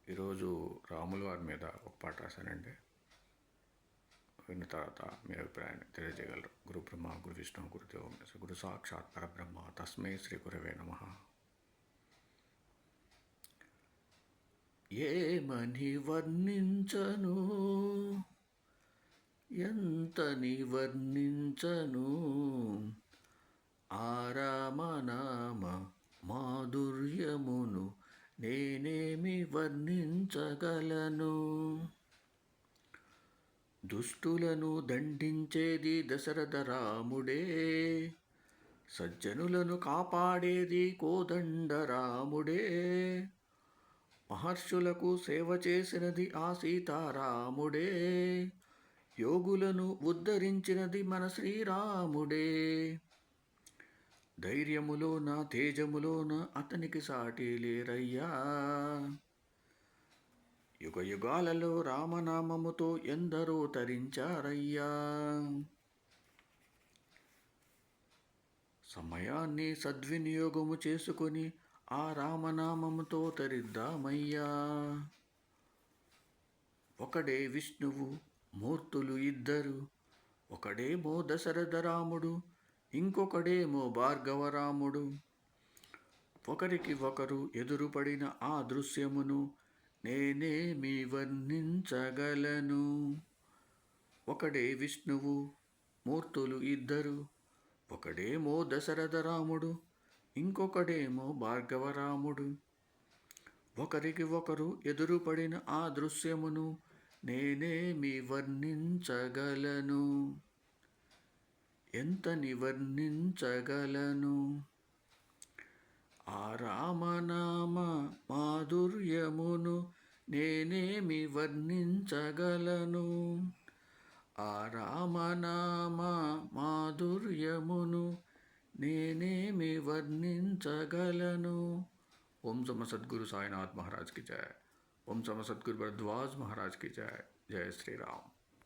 ఈరోజు రాముల వారి మీద ఒక పాట రాశానండి. విన్న తర్వాత మీ అభిప్రాయాన్ని తెలియజేయగలరు. గురు బ్రహ్మ గురు విష్ణు గురుదేవ గురు సాక్షాత్ పరబ్రహ్మ తస్మై శ్రీ గురవే నమః. ఏమని వర్ణించను, ఎంతని వర్ణించను, ఆ రామనామ మాధుర్యమును నేనేమి వర్ణించగలను. దుష్టులను దండించేది దశరథ రాముడే, సజ్జనులను కాపాడేది కోదండ రాముడే, మహర్షులకు సేవ చేసినది ఆ సీతారాముడే, యోగులను ఉద్ధరించినది మన శ్రీరాముడే. ధైర్యములోన తేజములోన అతనికి సాటి లేరయ్యా. యుగ యుగాలలో రామనామముతో ఎందరో తరించారయ్యా. సమయాన్ని సద్వినియోగము చేసుకొని ఆ రామనామముతో తరిద్దామయ్యా. ఒకడే విష్ణువు మూర్తులు ఇద్దరు, ఒకడేమో దశరథ రాముడు, ఇంకొకడేమో భార్గవరాముడు. ఒకరికి ఒకరు ఎదురుపడిన ఆ దృశ్యమును నేనేమి వర్ణించగలను. ఒకడే విష్ణువు మూర్తులు ఇద్దరు, ఒకడేమో దశరథ రాముడు, ఇంకొకడేమో భార్గవరాముడు. ఒకరికి ఒకరు ఎదురుపడిన ఆ దృశ్యమును నేనేమి వర్ణించగలను, ఎంతని వర్ణించగలను. ఆ రామనామ మాధుర్యమును నేనేమి వర్ణించగలను. ఆ రామనామ మాధుర్యమును నేనేమి వర్ణించగలను. ఓం సమ సద్గురు సాయినాథ్ महाराज की जय. ओम सम सद्गुरु भरद्वाज महाराज की जय. जय श्री राम.